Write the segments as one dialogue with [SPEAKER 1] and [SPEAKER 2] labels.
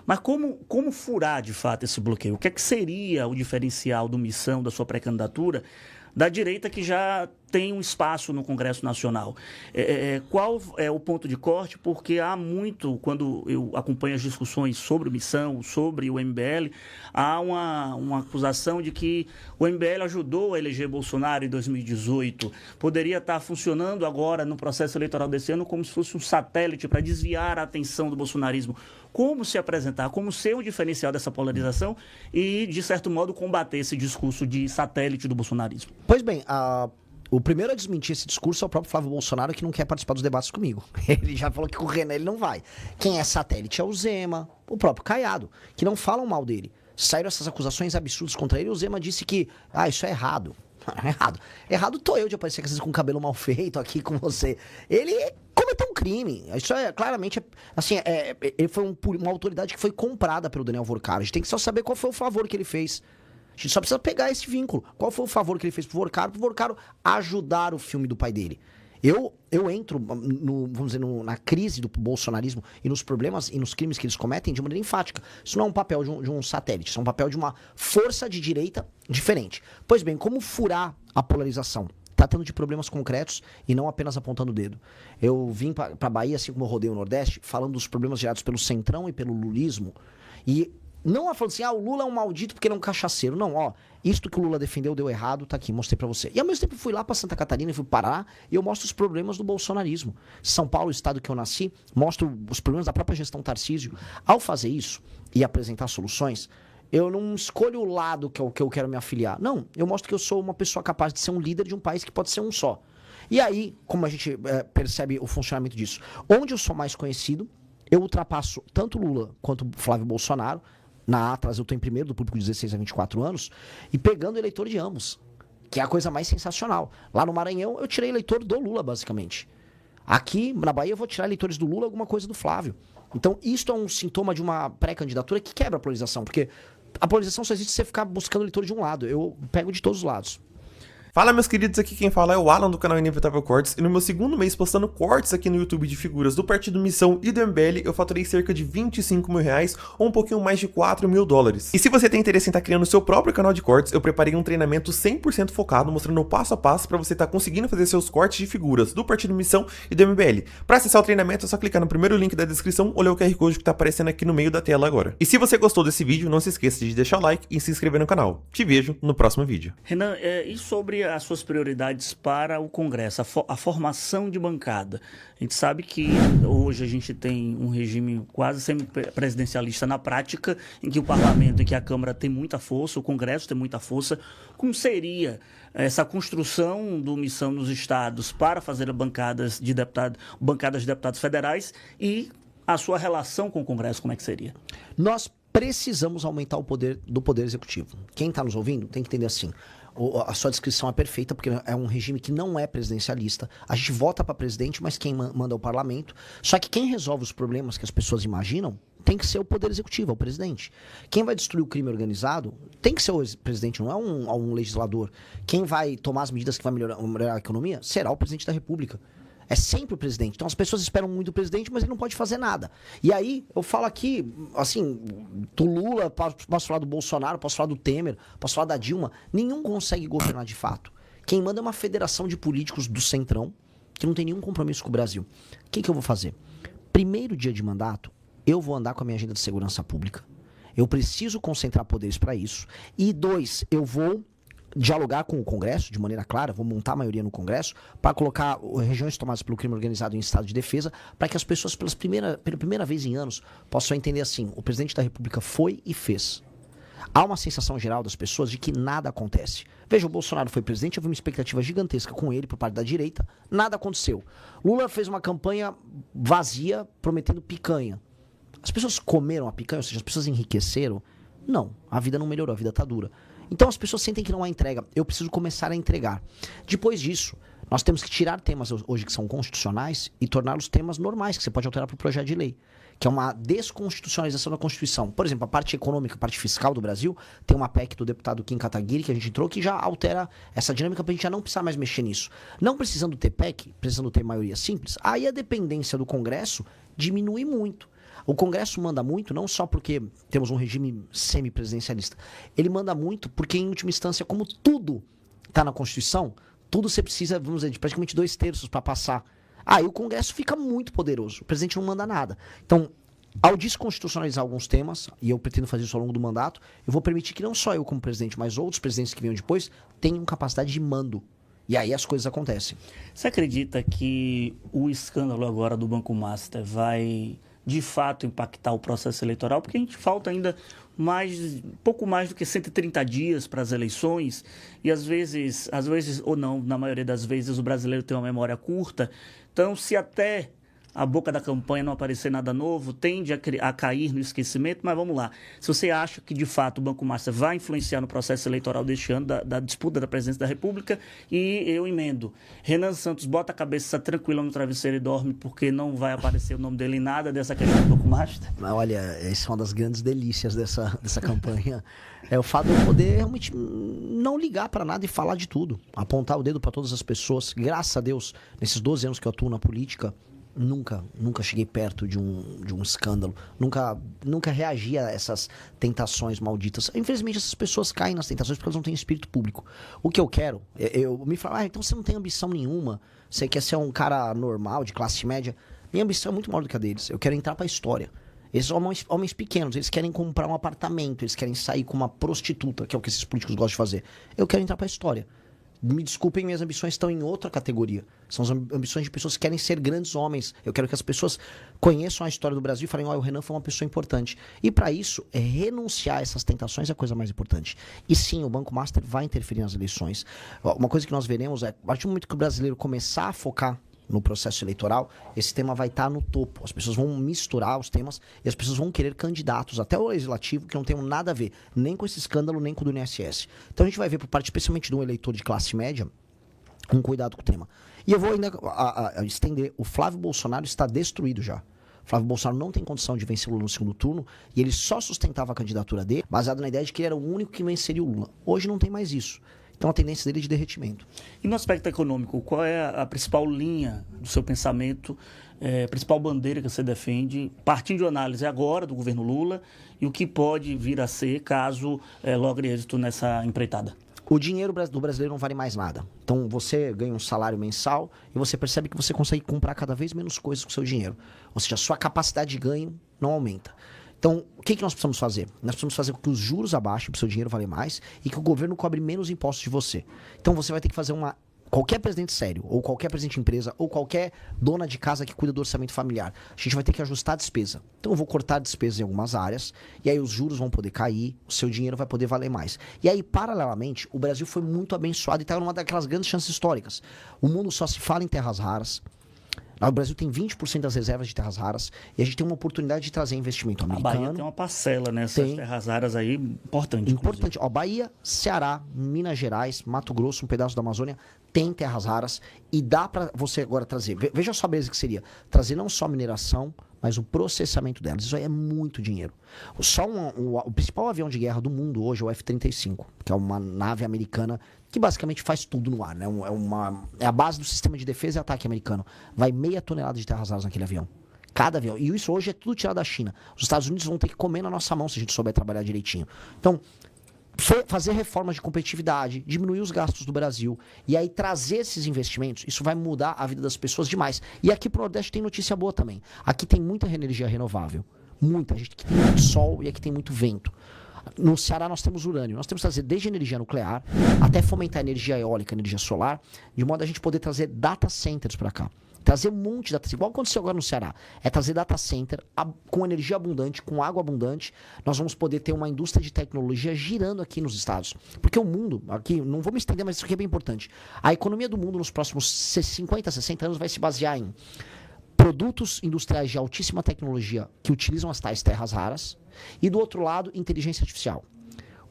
[SPEAKER 1] Mas como furar, de fato, esse bloqueio? O que é que seria o diferencial do Missão, da sua pré-candidatura, da direita que já tem um espaço no Congresso Nacional? Qual é o ponto de corte? Porque há muito, quando eu acompanho as discussões sobre o Missão, sobre o MBL, há uma acusação de que o MBL ajudou a eleger Bolsonaro em 2018, poderia estar funcionando agora no processo eleitoral desse ano como se fosse um satélite para desviar a atenção do bolsonarismo. Como se apresentar, como ser o diferencial dessa polarização e, de certo modo, combater esse discurso de satélite do bolsonarismo?
[SPEAKER 2] Pois bem, o primeiro a desmentir esse discurso é o próprio Flávio Bolsonaro, que não quer participar dos debates comigo. Ele já falou que com o Renan ele não vai. Quem é satélite é o Zema, o próprio Caiado, que não falam mal dele. Saíram essas acusações absurdas contra ele e o Zema disse que, isso é errado. Errado. Errado tô eu de aparecer às vezes com o cabelo mal feito aqui com você. Ele cometeu um crime. Isso é claramente, assim, ele foi uma autoridade que foi comprada pelo Daniel Vorcaro. A gente tem que só saber qual foi o favor que ele fez. A gente só precisa pegar esse vínculo. Qual foi o favor que ele fez pro Vorcaro ajudar o filme do pai dele. Eu entro, vamos dizer, na crise do bolsonarismo e nos problemas e nos crimes que eles cometem de maneira enfática. Isso não é um papel de um satélite, isso é um papel de uma força de direita diferente. Pois bem, como furar a polarização? Tratando de problemas concretos e não apenas apontando o dedo. Eu vim pra Bahia, assim como eu rodei o Nordeste, falando dos problemas gerados pelo Centrão e pelo lulismo. E não falando assim, o Lula é um maldito porque ele é um cachaceiro. Não, isto que o Lula defendeu deu errado, tá aqui, mostrei pra você. E ao mesmo tempo fui lá pra Santa Catarina, fui para Pará, e eu mostro os problemas do bolsonarismo. São Paulo, o estado que eu nasci, mostro os problemas da própria gestão Tarcísio. Ao fazer isso e apresentar soluções, eu não escolho o lado que eu quero me afiliar. Não, eu mostro que eu sou uma pessoa capaz de ser um líder de um país que pode ser um só. E aí, como a gente percebe o funcionamento disso? Onde eu sou mais conhecido, eu ultrapasso tanto Lula quanto Flávio Bolsonaro. Na Atlas eu estou em primeiro do público de 16 a 24 anos e pegando eleitor de ambos, que é a coisa mais sensacional. Lá no Maranhão eu tirei eleitor do Lula, basicamente. Aqui na Bahia eu vou tirar eleitores do Lula, alguma coisa do Flávio. Então isto é um sintoma de uma pré-candidatura que quebra a polarização, porque a polarização só existe se você ficar buscando eleitor de um lado. Eu pego de todos os lados.
[SPEAKER 3] Fala, meus queridos, aqui quem fala é o Alan do canal Inevitável Cortes, e no meu segundo mês postando cortes aqui no YouTube de figuras do Partido Missão e do MBL, eu faturei cerca de 25 mil reais ou um pouquinho mais de 4 mil dólares. E se você tem interesse em estar criando seu próprio canal de cortes, eu preparei um treinamento 100% focado, mostrando o passo a passo para você estar conseguindo fazer seus cortes de figuras do Partido Missão e do MBL. Para acessar o treinamento é só clicar no primeiro link da descrição ou ler o QR Code que está aparecendo aqui no meio da tela agora. E se você gostou desse vídeo, não se esqueça de deixar o like e se inscrever no canal. Te vejo no próximo vídeo.
[SPEAKER 1] Renan, e sobre as suas prioridades para o Congresso, a formação de bancada? A gente sabe que hoje a gente tem um regime quase semi-presidencialista na prática, em que o Parlamento e que a Câmara tem muita força, o Congresso tem muita força. Como seria essa construção do Missão nos estados para fazer bancadas de deputados federais e a sua relação com o Congresso, como é que seria?
[SPEAKER 2] Nós precisamos aumentar o poder do Poder Executivo. Quem está nos ouvindo tem que entender assim. A sua descrição é perfeita, porque é um regime que não é presidencialista. A gente vota para presidente, mas quem manda é o parlamento. Só que quem resolve os problemas que as pessoas imaginam tem que ser o Poder Executivo, é o presidente. Quem vai destruir o crime organizado tem que ser o presidente, não é um legislador. Quem vai tomar as medidas que vai melhorar a economia será o presidente da República. É sempre o presidente. Então as pessoas esperam muito do presidente, mas ele não pode fazer nada. E aí, eu falo aqui, assim, do Lula, posso falar do Bolsonaro, posso falar do Temer, posso falar da Dilma. Nenhum consegue governar de fato. Quem manda é uma federação de políticos do Centrão, que não tem nenhum compromisso com o Brasil. O que eu vou fazer? Primeiro dia de mandato, eu vou andar com a minha agenda de segurança pública. Eu preciso concentrar poderes para isso. E 2, eu vou dialogar com o Congresso, de maneira clara, vou montar a maioria no Congresso, para colocar regiões tomadas pelo crime organizado em estado de defesa, para que as pessoas, pela primeira vez em anos, possam entender assim, o presidente da República foi e fez. Há uma sensação geral das pessoas de que nada acontece. Veja, o Bolsonaro foi presidente, houve uma expectativa gigantesca com ele por parte da direita, nada aconteceu. Lula fez uma campanha vazia, prometendo picanha. As pessoas comeram a picanha, ou seja, as pessoas enriqueceram? Não, a vida não melhorou, a vida está dura. Então as pessoas sentem que não há entrega. Eu preciso começar a entregar. Depois disso, nós temos que tirar temas hoje que são constitucionais e torná-los temas normais, que você pode alterar para o projeto de lei. Que é uma desconstitucionalização da Constituição. Por exemplo, a parte econômica, a parte fiscal do Brasil, tem uma PEC do deputado Kim Kataguiri que a gente entrou, que já altera essa dinâmica para a gente já não precisar mais mexer nisso. Não precisando ter PEC, precisando ter maioria simples, aí a dependência do Congresso diminui muito. O Congresso manda muito, não só porque temos um regime semipresidencialista. Ele manda muito porque, em última instância, como tudo está na Constituição, tudo você precisa, vamos dizer, de praticamente 2/3 para passar. Aí o Congresso fica muito poderoso. O presidente não manda nada. Então, ao desconstitucionalizar alguns temas, e eu pretendo fazer isso ao longo do mandato, eu vou permitir que não só eu como presidente, mas outros presidentes que venham depois tenham capacidade de mando. E aí as coisas acontecem.
[SPEAKER 1] Você acredita que o escândalo agora do Banco Master vai, de fato, impactar o processo eleitoral? Porque a gente falta ainda pouco mais do que 130 dias para as eleições, e às vezes, ou não, na maioria das vezes, o brasileiro tem uma memória curta. Então, se até a boca da campanha não aparecer nada novo, tende a cair no esquecimento, mas vamos lá. Se você acha que, de fato, o Banco Master vai influenciar no processo eleitoral deste ano, da disputa da presidência da República, e eu emendo. Renan Santos bota a cabeça tranquila no travesseiro e dorme, porque não vai aparecer o nome dele em nada dessa questão do Banco Master?
[SPEAKER 2] Olha, essa é uma das grandes delícias dessa campanha. É o fato de eu poder realmente não ligar para nada e falar de tudo. Apontar o dedo para todas as pessoas. Graças a Deus, nesses 12 anos que eu atuo na política, nunca cheguei perto de um escândalo. Nunca reagi a essas tentações malditas. Infelizmente, essas pessoas caem nas tentações porque elas não têm espírito público. O que eu quero, eu me falo, então você não tem ambição nenhuma, você quer ser um cara normal, de classe média. Minha ambição é muito maior do que a deles. Eu quero entrar para a história. Esses homens pequenos, eles querem comprar um apartamento, eles querem sair com uma prostituta, que é o que esses políticos gostam de fazer. Eu quero entrar para a história. Me desculpem, minhas ambições estão em outra categoria. São as ambições de pessoas que querem ser grandes homens. Eu quero que as pessoas conheçam a história do Brasil e falem, o Renan foi uma pessoa importante. E para isso, renunciar a essas tentações é a coisa mais importante. E sim, o Banco Master vai interferir nas eleições. Uma coisa que nós veremos é, a partir do momento que o brasileiro começar a focar no processo eleitoral, esse tema vai estar no topo. As pessoas vão misturar os temas e as pessoas vão querer candidatos, até o legislativo, que não tem nada a ver nem com esse escândalo, nem com o do INSS. Então a gente vai ver, por parte especialmente de um eleitor de classe média, um cuidado com o tema. E eu vou ainda estender. O Flávio Bolsonaro está destruído já. Flávio Bolsonaro não tem condição de vencer o Lula no segundo turno e ele só sustentava a candidatura dele baseado na ideia de que ele era o único que venceria o Lula. Hoje não tem mais isso. Então a tendência dele é de derretimento.
[SPEAKER 1] E no aspecto econômico, qual é a principal linha do seu pensamento, a principal bandeira que você defende, partindo de análise agora do governo Lula e o que pode vir a ser caso logre êxito nessa empreitada?
[SPEAKER 2] O dinheiro do brasileiro não vale mais nada. Então você ganha um salário mensal e você percebe que você consegue comprar cada vez menos coisas com o seu dinheiro. Ou seja, a sua capacidade de ganho não aumenta. Então, o que nós precisamos fazer? Nós precisamos fazer com que os juros abaixem para o seu dinheiro valer mais e que o governo cobre menos impostos de você. Então, você vai ter que fazer qualquer presidente sério, ou qualquer presidente de empresa, ou qualquer dona de casa que cuida do orçamento familiar, a gente vai ter que ajustar a despesa. Então, eu vou cortar despesas em algumas áreas, e aí os juros vão poder cair, o seu dinheiro vai poder valer mais. E aí, paralelamente, o Brasil foi muito abençoado e está numa daquelas grandes chances históricas. O mundo só se fala em terras raras. O Brasil tem 20% das reservas de terras raras e a gente tem uma oportunidade de trazer investimento americano.
[SPEAKER 1] A Bahia tem uma parcela nessas terras raras aí importante.
[SPEAKER 2] Importante. Bahia, Ceará, Minas Gerais, Mato Grosso, um pedaço da Amazônia, tem terras raras e dá para você agora trazer. Veja só a beleza que seria. Trazer não só mineração, mas o processamento delas. Isso aí é muito dinheiro. O principal avião de guerra do mundo hoje é o F-35, que é uma nave americana que basicamente faz tudo no ar, né? É a base do sistema de defesa e ataque americano. Vai 0,5 tonelada de terras raras naquele avião. Cada avião. E isso hoje é tudo tirado da China. Os Estados Unidos vão ter que comer na nossa mão se a gente souber trabalhar direitinho. Então, fazer reformas de competitividade, diminuir os gastos do Brasil e aí trazer esses investimentos, isso vai mudar a vida das pessoas demais. E aqui pro Nordeste tem notícia boa também. Aqui tem muita energia renovável. Muita. A gente aqui tem muito sol e aqui tem muito vento. No Ceará nós temos urânio. Nós temos que trazer desde energia nuclear até fomentar energia eólica, energia solar, de modo a gente poder trazer data centers para cá. Trazer um monte de data centers, igual aconteceu agora no Ceará. É trazer data center com energia abundante, com água abundante. Nós vamos poder ter uma indústria de tecnologia girando aqui nos estados. Porque o mundo, aqui, não vou me estender, mas isso aqui é bem importante. A economia do mundo nos próximos 50, 60 anos vai se basear em produtos industriais de altíssima tecnologia que utilizam as tais terras raras e, do outro lado, inteligência artificial.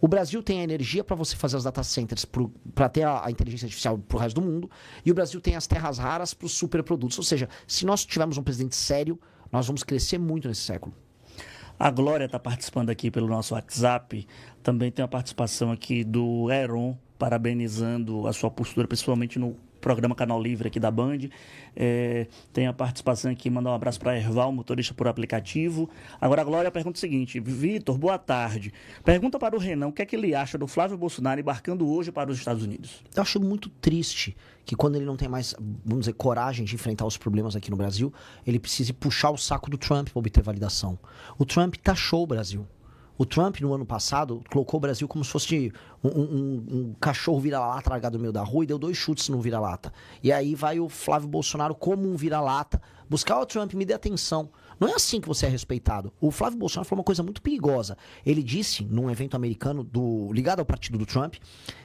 [SPEAKER 2] O Brasil tem a energia para você fazer os data centers, para ter a inteligência artificial para o resto do mundo, e o Brasil tem as terras raras para os superprodutos. Ou seja, se nós tivermos um presidente sério, nós vamos crescer muito nesse século.
[SPEAKER 1] A Glória está participando aqui pelo nosso WhatsApp. Também tem a participação aqui do Heron, parabenizando a sua postura, principalmente no programa Canal Livre aqui da Band. Tem a participação aqui, mandar um abraço para Erval, motorista por aplicativo. Agora a Glória pergunta o seguinte: Vitor, boa tarde. Pergunta para o Renan o que é que ele acha do Flávio Bolsonaro embarcando hoje para os Estados Unidos.
[SPEAKER 2] Eu acho muito triste que quando ele não tem mais, vamos dizer, coragem de enfrentar os problemas aqui no Brasil, ele precise puxar o saco do Trump para obter validação. O Trump taxou o Brasil. O Trump, no ano passado, colocou o Brasil como se fosse um cachorro vira-lata largado no meio da rua e deu 2 chutes no vira-lata. E aí vai o Flávio Bolsonaro como um vira-lata buscar o Trump, me dê atenção. Não é assim que você é respeitado. O Flávio Bolsonaro falou uma coisa muito perigosa. Ele disse, num evento americano ligado ao partido do Trump,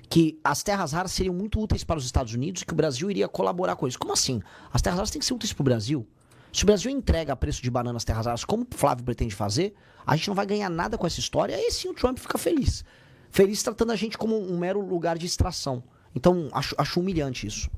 [SPEAKER 2] que as terras raras seriam muito úteis para os Estados Unidos e que o Brasil iria colaborar com isso. Como assim? As terras raras têm que ser úteis para o Brasil. Se o Brasil entrega a preço de banana as terras raras, como o Flávio pretende fazer, a gente não vai ganhar nada com essa história. Aí sim o Trump fica feliz. Feliz tratando a gente como um mero lugar de extração. Então, acho humilhante isso.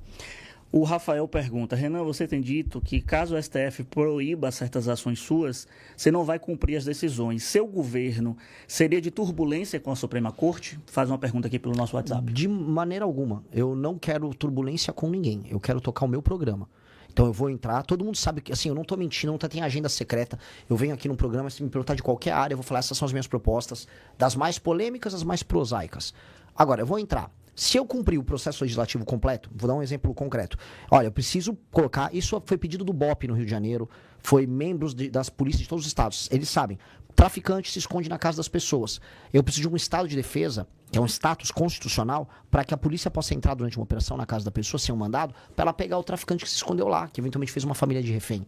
[SPEAKER 1] O Rafael pergunta: Renan, você tem dito que caso o STF proíba certas ações suas, você não vai cumprir as decisões. Seu governo seria de turbulência com a Suprema Corte? Faz uma pergunta aqui pelo nosso WhatsApp.
[SPEAKER 2] De maneira alguma. Eu não quero turbulência com ninguém. Eu quero tocar o meu programa. Então eu vou entrar, todo mundo sabe que, assim, eu não tô mentindo, não tem agenda secreta. Eu venho aqui num programa, se me perguntar de qualquer área, eu vou falar, essas são as minhas propostas, das mais polêmicas às mais prosaicas. Agora, eu vou entrar. Se eu cumprir o processo legislativo completo, vou dar um exemplo concreto. Olha, eu preciso colocar, isso foi pedido do BOP no Rio de Janeiro, foi membros das polícias de todos os estados. Eles sabem, traficante se esconde na casa das pessoas. Eu preciso de um estado de defesa, que é um status constitucional, para que a polícia possa entrar durante uma operação na casa da pessoa, sem um mandado, para ela pegar o traficante que se escondeu lá, que eventualmente fez uma família de refém.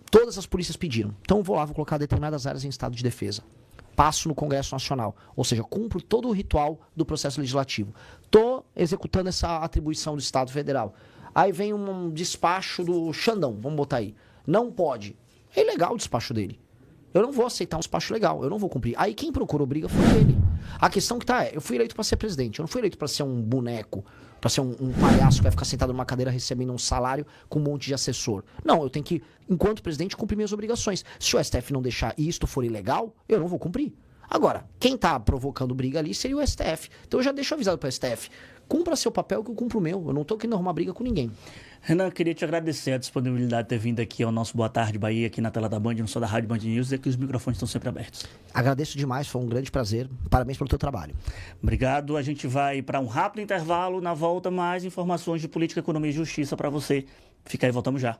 [SPEAKER 2] Todas as polícias pediram. Então eu vou lá, vou colocar determinadas áreas em estado de defesa. Passo no Congresso Nacional, ou seja, cumpro todo o ritual do processo legislativo. Estou executando essa atribuição do Estado Federal. Aí vem um despacho do Xandão, vamos botar aí. Não pode. É ilegal o despacho dele. Eu não vou aceitar um despacho legal, eu não vou cumprir. Aí quem procurou briga foi ele. A questão que tá eu fui eleito para ser presidente, eu não fui eleito para ser um boneco, para ser um palhaço que vai ficar sentado numa cadeira recebendo um salário com um monte de assessor. Não, eu tenho que, enquanto presidente, cumprir minhas obrigações. Se o STF não deixar e isto for ilegal, eu não vou cumprir. Agora, quem tá provocando briga ali seria o STF. Então eu já deixo avisado para o STF. Cumpra seu papel que eu cumpro o meu. Eu não tô querendo arrumar briga com ninguém.
[SPEAKER 1] Renan, eu queria te agradecer a disponibilidade de ter vindo aqui ao nosso Boa Tarde Bahia, aqui na tela da Band, não só da Rádio Band News, e que os microfones estão sempre abertos.
[SPEAKER 2] Agradeço demais, foi um grande prazer. Parabéns pelo teu trabalho.
[SPEAKER 1] Obrigado. A gente vai para um rápido intervalo. Na volta, mais informações de política, economia e justiça para você. Fica aí, voltamos já.